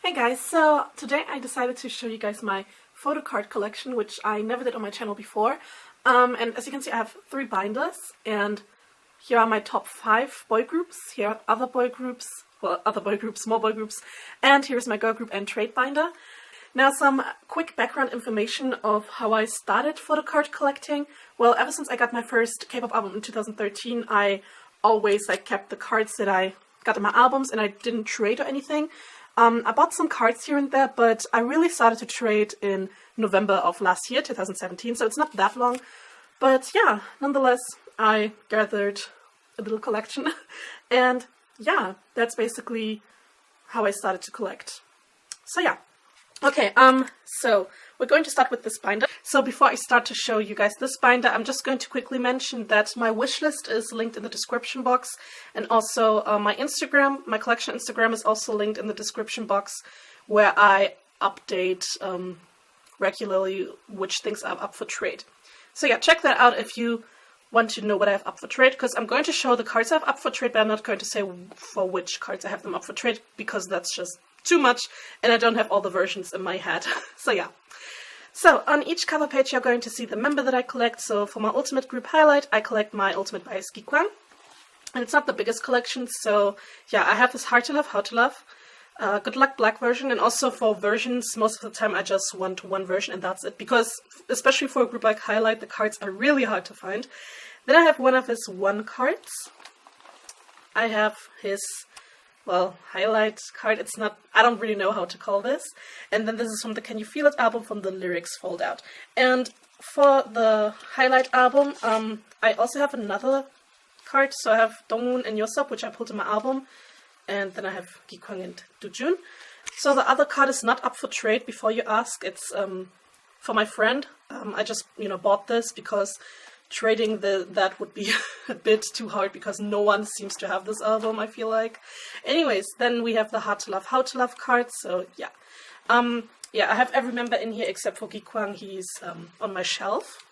Hey guys, so today I decided to show you guys my Photocard collection, which I never did on my channel before. And as you can see, I have 3 binders, and here are my top 5 boy groups. Here are other boy groups, small boy groups, and here's my girl group and trade binder. Now some quick background information of how I started Photocard collecting. Well, ever since I got my first K-pop album in 2013, I always kept the cards that I got in my albums, and I didn't trade or anything. I bought some cards here and there, but I really started to trade in November of last year, 2017, so it's not that long. But yeah, nonetheless, I gathered a little collection, and yeah, that's basically how I started to collect. So yeah. Okay, so we're going to start with this binder. So before I start to show you guys this binder, I'm just going to quickly mention that my wish list is linked in the description box, and also my Instagram, my collection Instagram is also linked in the description box, where I update regularly which things are up for trade. So yeah, check that out if you want to know what I have up for trade, because I'm going to show the cards I have up for trade, but I'm not going to say for which cards I have them up for trade, because that's just too much, and I don't have all the versions in my head. So yeah. So on each cover page you're going to see the member that I collect. So for my ultimate group highlight, I collect my ultimate bias Gikwang. And it's not the biggest collection, so yeah, I have this Hard to Love, How to Love, Good Luck Black version, and also for versions, most of the time I just want one version and that's it, because especially for a group like Highlight, the cards are really hard to find. Then I have one of his one cards. I have his, well, highlight card. It's not, I don't really know how to call this. And then this is from the Can You Feel It album, from the Lyrics Fold Out. And for the highlight album, I also have another card. So I have Donghoon and Yosop, which I pulled in my album. And then I have Gikwang and Dojun. So the other card is not up for trade, before you ask. It's for my friend. I just, bought this because trading that would be a bit too hard, because no one seems to have this album, I feel like. Anyways, then we have the Hard to Love, How to Love cards, so yeah. Yeah, I have every member in here except for Gikwang. He's on my shelf.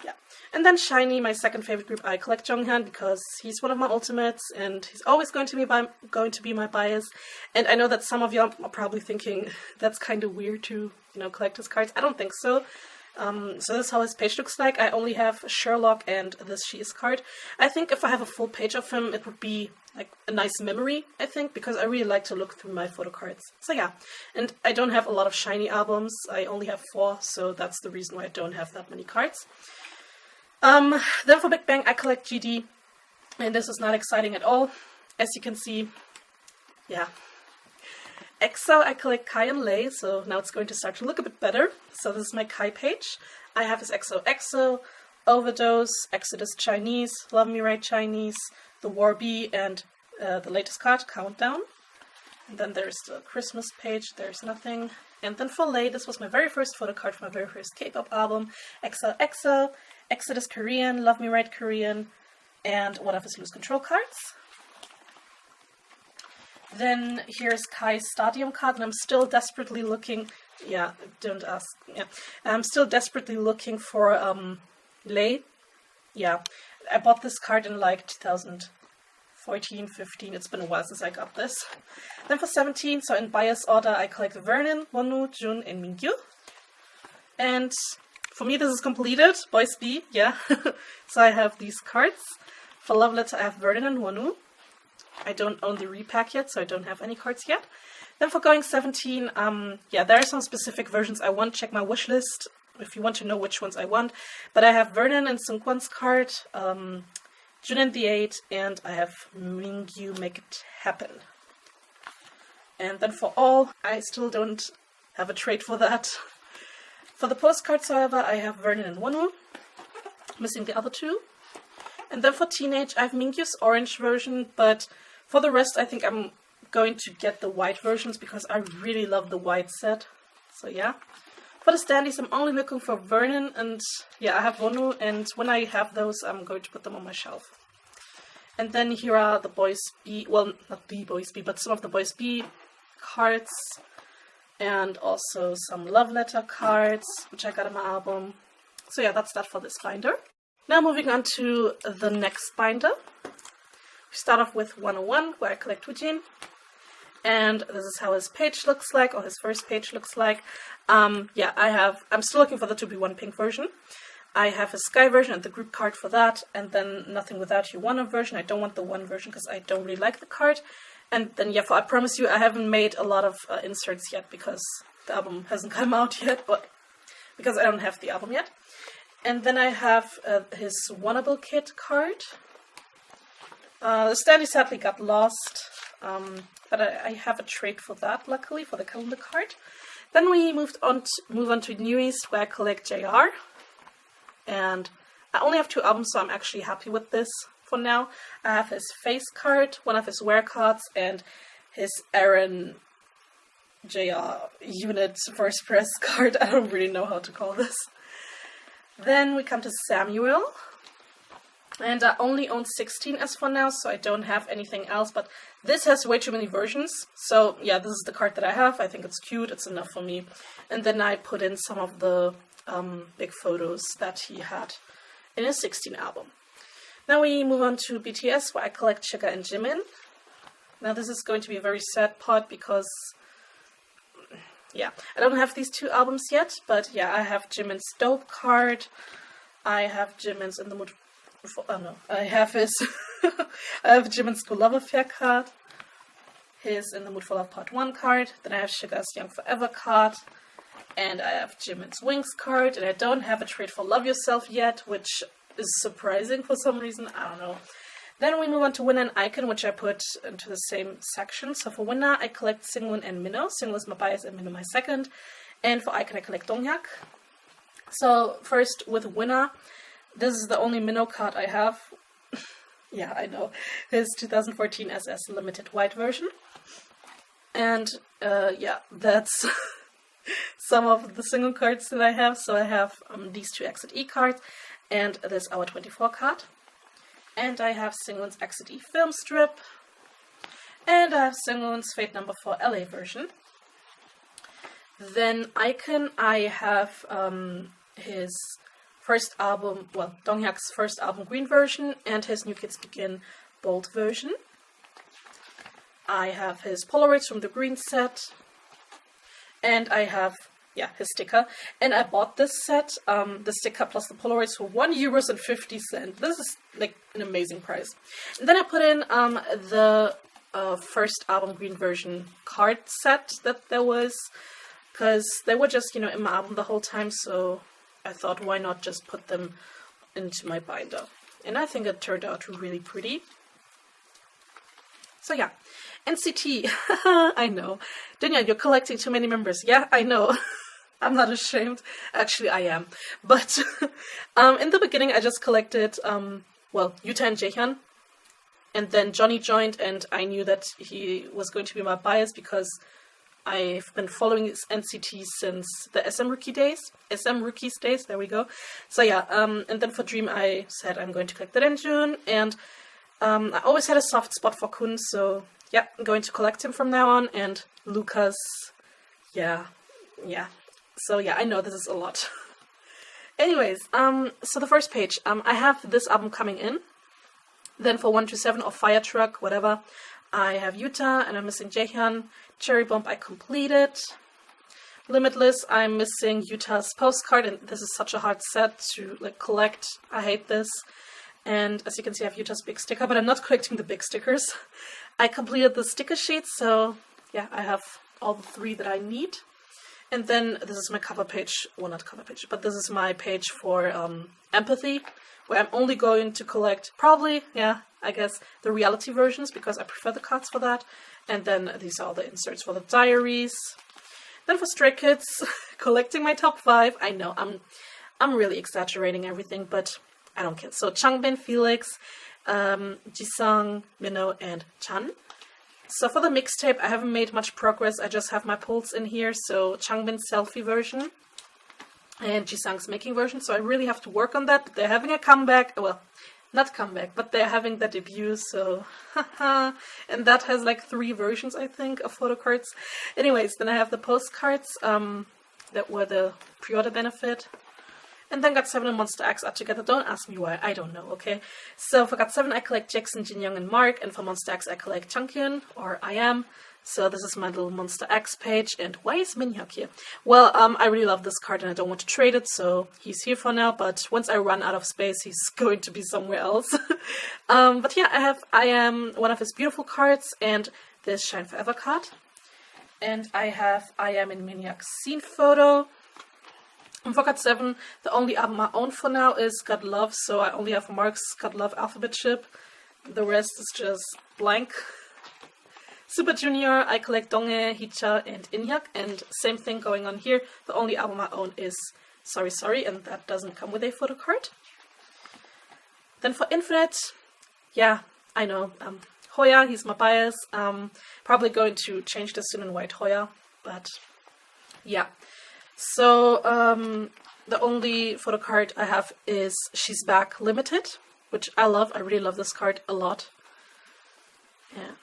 Yeah. And then Shiny, my second favorite group. I collect Jonghyun because he's one of my ultimates, and he's always going to be my bias. And I know that some of you are probably thinking that's kind of weird to, collect his cards. I don't think so. So this is how his page looks like. I only have Sherlock and this She Is card. I think if I have a full page of him, it would be like a nice memory, I think, because I really like to look through my photo cards. So yeah, and I don't have a lot of Shiny albums. I only have 4, so that's the reason why I don't have that many cards. Then for Big Bang, I collect GD, and this is not exciting at all. As you can see, yeah. EXO, I collect Kai and Lay, so now it's going to start to look a bit better. So this is my Kai page. I have his EXO, Overdose, Exodus Chinese, Love Me Right Chinese, The War Bee, and the latest card, Countdown. And then there's the Christmas page, there's nothing. And then for Lay, this was my very first photo card for my very first K-pop album. EXO, Exodus Korean, Love Me Right Korean, and one of his Lose Control cards. Then here's Kai's Stadium card, and I'm still desperately looking, yeah, don't ask, yeah, I'm still desperately looking for Lay. Yeah, I bought this card in like 2014, 15, it's been a while since I got this. Then for 17, so in bias order, I collect Vernon, Wonwoo, Jun, and Mingyu. And for me this is completed, Boys B, yeah. So I have these cards. For Love Letter, I have Vernon and Wonwoo. I don't own the repack yet, so I don't have any cards yet. Then for going 17, yeah, there are some specific versions I want. Check my wish list if you want to know which ones I want. But I have Vernon and Seungkwan's card, Jun and the 8, and I have Mingyu Make It Happen. And then for all, I still don't have a trade for that. For the postcards, however, I have Vernon and Wonwoo, missing the other 2. And then for Teenage, I have Mingyu's orange version, but for the rest I think I'm going to get the white versions because I really love the white set. So yeah. For the standees, I'm only looking for Vernon, and yeah, I have Wonwoo, and when I have those, I'm going to put them on my shelf. And then here are the Boys B, well, not the Boys B, but some of the Boys B cards, and also some Love Letter cards, which I got in my album. So yeah, that's that for this binder. Now moving on to the next binder. We start off with 101, where I collect Woojin. And this is how his page looks like, or his first page looks like. Yeah, I'm still looking for the 2B1 pink version. I have a Sky version and the group card for that, and then Nothing Without You 1 version. I don't want the 1 version because I don't really like the card. And then, yeah, for I Promise You, I haven't made a lot of inserts yet because the album hasn't come out yet, but because I don't have the album yet. And then I have his Wannable Kid card. The Standy sadly got lost, but I have a trade for that, luckily, for the calendar card. Then we move on to New East, where I collect JR. And I only have 2 albums, so I'm actually happy with this for now. I have his Face card, one of his Wear cards, and his Aaron JR Unit First Press card. I don't really know how to call this. Then we come to Samuel. And I only own 16 as for now, so I don't have anything else, but this has way too many versions. So yeah, this is the card that I have. I think it's cute, it's enough for me. And then I put in some of the big photos that he had in his 16 album. Now we move on to BTS, where I collect Suga and Jimin. Now this is going to be a very sad part because, yeah, I don't have these 2 albums yet, but yeah, I have Jimin's Dope card, I have Jimin's In the Mood for, oh no, I have his, I have Jimin's School Love Affair card, his In the Mood for Love Part 1 card, then I have Suga's Young Forever card, and I have Jimin's Wings card, and I don't have a trade for Love Yourself yet, which is surprising for some reason, I don't know. Then we move on to Winner and Icon, which I put into the same section. So for Winner, I collect Singwon and Minho. Singwon is my bias and Minho my second. And for Icon, I collect Donghyuk. So first with Winner, this is the only Minho card I have. Yeah, I know. His 2014 SS Limited White version. And yeah, that's some of the single cards that I have. So I have these 2 Exit E cards and this Hour 24 card. And I have Singwon's Exit E film strip. And I have Singwon's Fate Number 4 LA version. Then Icon, I have his first album, well, Donghyuk's first album Green version and his New Kids Begin Bold version. I have his Polaroids from the Green set. And I have, yeah, his sticker. And I bought this set, the sticker plus the Polaroids, for €1.50. This is like an amazing price. And then I put in the first album Green version card set that there was, because they were just, you know, in my album the whole time, so I thought, why not just put them into my binder? And I think it turned out really pretty. So yeah, NCT, I know. Dunya, you're collecting too many members. Yeah, I know. I'm not ashamed. Actually, I am. But in the beginning, I just collected, well, Yuta and Jaehyun. And then Johnny joined, and I knew that he was going to be my bias because I've been following NCT since the SM Rookies days, there we go. So yeah, and then for Dream I said I'm going to collect the Renjun, and I always had a soft spot for Kun, so yeah, I'm going to collect him from now on, and Lucas, yeah. So yeah, I know this is a lot. Anyways, so the first page, I have this album coming in, then for 127 or Fire Truck, whatever, I have Yuta, and I'm missing Jaehyun. Cherry Bomb I completed. Limitless, I'm missing Yuta's postcard, and this is such a hard set to like collect. I hate this. And as you can see, I have Yuta's big sticker, but I'm not collecting the big stickers. I completed the sticker sheet, so yeah, I have all the 3 that I need. And then this is my cover page, well, not cover page, but this is my page for Empathy, where I'm only going to collect probably, yeah, I guess, the reality versions, because I prefer the cards for that. And then these are all the inserts for the diaries. Then for Stray Kids, collecting my top 5. I know, I'm really exaggerating everything, but I don't care. So Changbin, Felix, Jisung, Minho, and Chan. So for the mixtape, I haven't made much progress. I just have my pulls in here. So Changbin's selfie version and Jisung's making version. So I really have to work on that. They're having a comeback. Well, not comeback, but they're having the debut, so haha. And that has like 3 versions, I think, of photo cards. Anyways, then I have the postcards that were the pre-order benefit. And then GOT7 and Monster X are together. Don't ask me why, I don't know, okay? So for GOT7 I collect Jackson, Jin Young, and Mark, and for Monster X I collect Changhyun, or I Am. So this is my little Monster X page, and why is Minhyuk here? Well, I really love this card and I don't want to trade it, so he's here for now, but once I run out of space, he's going to be somewhere else. But yeah, I am one of his beautiful cards, and this Shine Forever card. And I am in Minhyuk's scene photo. On Photocard 7, the only album I own for now is God Love, so I only have Mark's God Love alphabet chip. The rest is just blank. Super Junior, I collect Donghae, Hicha, and Inhyuk, and same thing going on here. The only album I own is Sorry Sorry, and that doesn't come with a photo card. Then for Infinite, yeah, I know, Hoya, he's my bias. Probably going to change this to in white Hoya, but yeah. So the only photo card I have is She's Back Limited, which I love. I really love this card a lot. And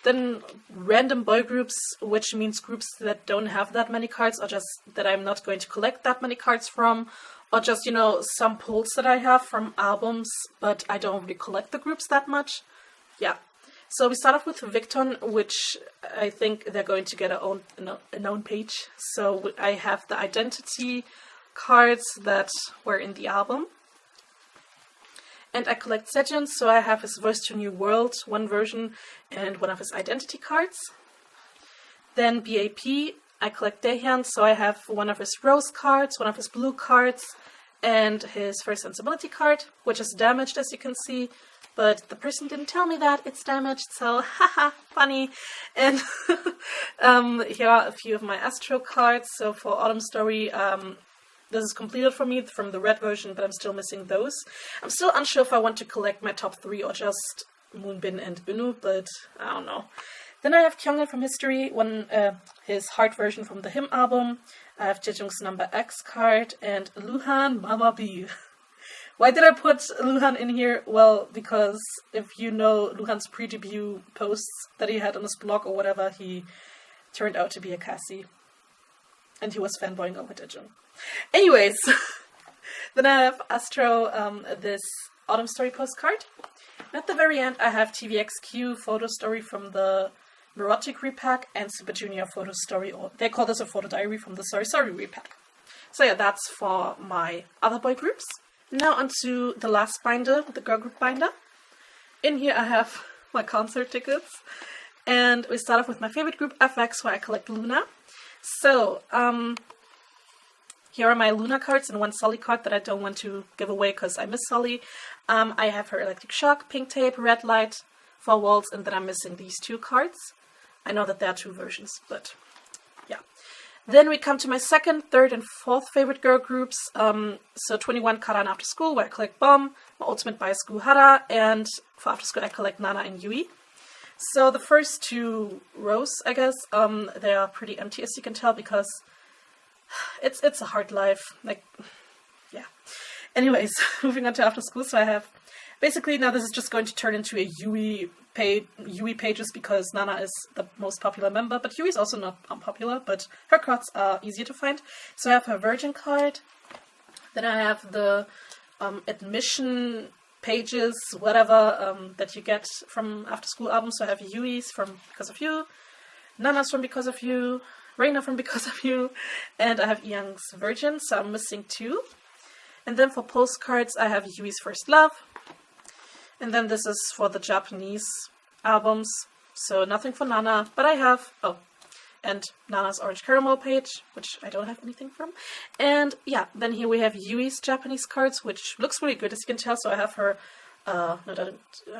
then random boy groups, which means groups that don't have that many cards, or just that I'm not going to collect that many cards from, or just, you know, some pulls that I have from albums, but I don't really collect the groups that much. Yeah. So we start off with Victon, which I think they're going to get an own page. So I have the identity cards that were in the album. And I collect Sejun, so I have his Voice to New World, one version, and one of his identity cards. Then BAP, I collect Daehyun, so I have one of his Rose cards, one of his Blue cards, and his First Sensibility card, which is damaged, as you can see. But the person didn't tell me that it's damaged, so haha, funny. And here are a few of my Astro cards. So for Autumn Story, this is completed for me from the red version, but I'm still missing those. I'm still unsure if I want to collect my top 3 or just Moonbin and Unu, but I don't know. Then I have Kyunghae from History, his Heart version from the Him album. I have Jejung's Number X card, and Luhan Mama B. Why did I put Luhan in here? Well, because if you know Luhan's pre-debut posts that he had on his blog or whatever, he turned out to be a Cassie. And he was fanboying over Jejung. Anyways, then I have Astro, this Autumn Story postcard. And at the very end, I have TVXQ photo story from the Neurotic repack and Super Junior photo story, or they call this a photo diary from the Sorry Sorry repack. So yeah, that's for my other boy groups. Now onto the last binder, the girl group binder. In here I have my concert tickets. And we start off with my favorite group, FX, where I collect Luna. So, here are my Luna cards and one Sully card that I don't want to give away because I miss Sully. I have her Electric Shock, Pink Tape, Red Light, 4 Walls, and then I'm missing these 2 cards. I know that there are 2 versions, but yeah. Then we come to my second, third, and fourth favorite girl groups. So 21 Karan After School, where I collect Bomb, my ultimate bias Guhara, and for After School I collect Nana and Yui. So the first 2 rows, I guess, they are pretty empty, as you can tell, because it's a hard life. Like, yeah. Anyways, moving on to After School, so I have basically now this is just going to turn into a Yui pages because Nana is the most popular member, but Yui is also not unpopular, but her cards are easier to find. So I have her Virgin card, then I have the admission pages, whatever, that you get from After School albums. So I have Yui's from Because of You, Nana's from Because of You, Reina from Because of You, and I have Young's Virgin, so I'm missing 2. And then for postcards, I have Yui's First Love. And then this is for the Japanese albums, so nothing for Nana, but I have, and Nana's Orange Caramel page, which I don't have anything from. And yeah, then here we have Yui's Japanese cards, which looks really good, as you can tell. So I have her, I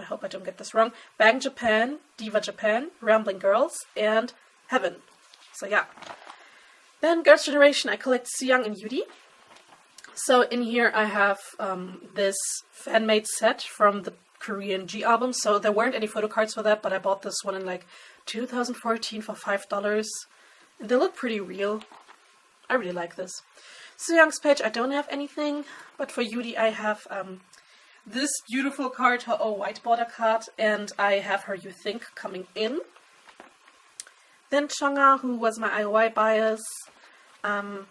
hope I don't get this wrong, Bang Japan, Diva Japan, Rambling Girls, and Heaven. So yeah. Then Girls' Generation, I collect Sooyoung and Yuri. So in here I have this fan-made set from the Korean G album. So there weren't any photo cards for that, but I bought this one in like 2014 for $5. And they look pretty real. I really like this. Sooyoung's page, I don't have anything, but for Yuri I have this beautiful card, her all white border card, and I have her You Think coming in. Then Chonga, who was my IOI bias. I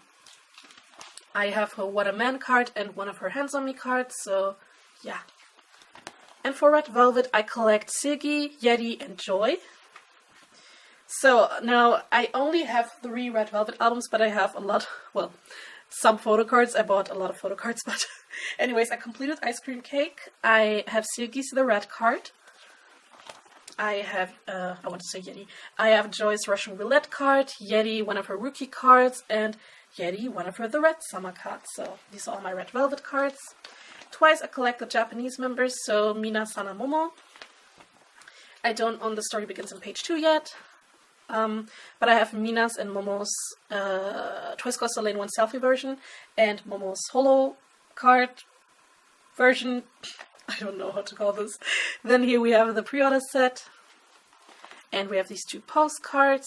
have her What a Man card and one of her Hands on Me cards, so yeah. And for Red Velvet, I collect Siggy, Yeti, and Joy. So now I only have 3 Red Velvet albums, but I have a lot, well, some photo cards. I bought a lot of photo cards, but anyways, I completed Ice Cream Cake. I have Sirgis the red card. I have, I want to say Yeti. I have Joy's Russian Roulette card, Yeti, one of her rookie cards, and Yeti, one of her the Red Summer cards. So these are all my Red Velvet cards. Twice I collect the Japanese members, so Mina, Sana, Momo. I don't own the Story Begins in page 2 yet. But I have Mina's and Momo's Twice Costa Lane 1 selfie version and Momo's holo card version. I don't know how to call this. Then here we have the pre-order set. And we have these 2 postcards.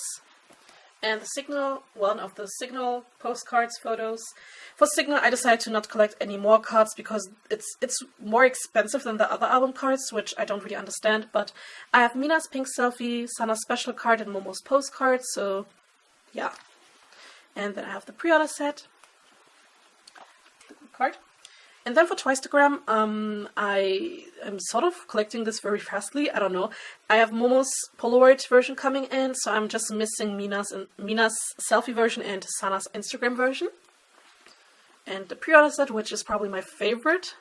And the Signal, one of the Signal postcards photos. For Signal, I decided to not collect any more cards because it's more expensive than the other album cards, which I don't really understand. But I have Mina's pink selfie, Sana's special card, and Momo's postcard, so yeah. And then I have the pre-order set. The card. And then for Twistagram, I am sort of collecting this very fastly. I don't know. I have Momo's Polaroid version coming in, so I'm just missing Mina's selfie version and Sana's Instagram version. And the pre-order set, which is probably my favorite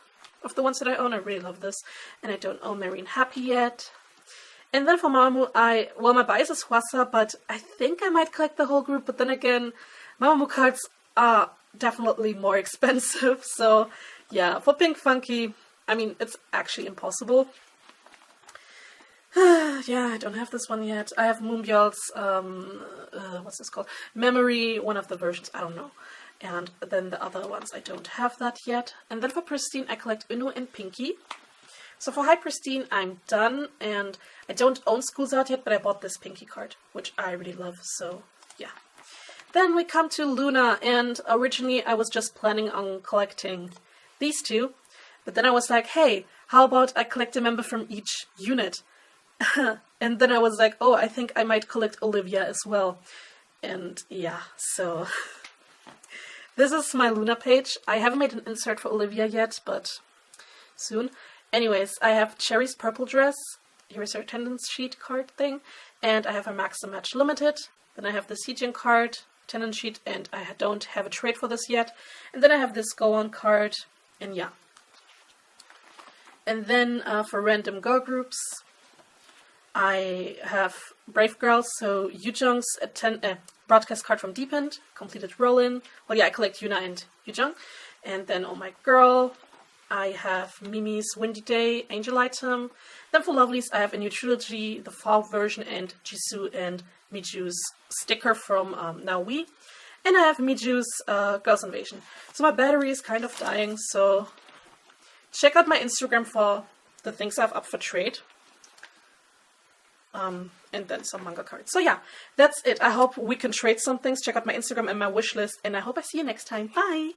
of the ones that I own. I really love this. And I don't own Marine Happy yet. And then for Mamamoo, my bias is Hwasa, but I think I might collect the whole group. But then again, Mamamoo cards are definitely more expensive, so yeah, for Pink Funky, I mean, it's actually impossible. Yeah, I don't have this one yet. I have Moonbyul's, what's this called? Memory, one of the versions, I don't know. And then the other ones, I don't have that yet. And then for Pristine, I collect Uno and Pinky. So for High Pristine, I'm done, and I don't own School's Out yet, but I bought this Pinky card, which I really love, so yeah. Then we come to Luna, and originally I was just planning on collecting these 2, but then I was like, hey, how about I collect a member from each unit? And then I was like, oh, I think I might collect Olivia as well. And yeah, so this is my Luna page. I haven't made an insert for Olivia yet, but soon. Anyways, I have Cherry's purple dress. Here's her attendance sheet card thing. And I have her Max and Match Limited. Then I have the Sejin card, attendance sheet, and I don't have a trade for this yet. And then I have this Go On card. And yeah. And then for random girl groups, I have Brave Girls, so Yujong's broadcast card from Deep End, completed roll-in. Well, yeah, I collect Yuna and Yujong. And then Oh My Girl, I have Mimi's Windy Day Angel item. Then for Lovelies, I have a new trilogy, the fall version, and Jisoo and Miju's sticker from Now We. And I have Miju's Girls Invasion. So my battery is kind of dying, so check out my Instagram for the things I have up for trade. And then some manga cards. So yeah, that's it. I hope we can trade some things. Check out my Instagram and my wish list, and I hope I see you next time. Bye!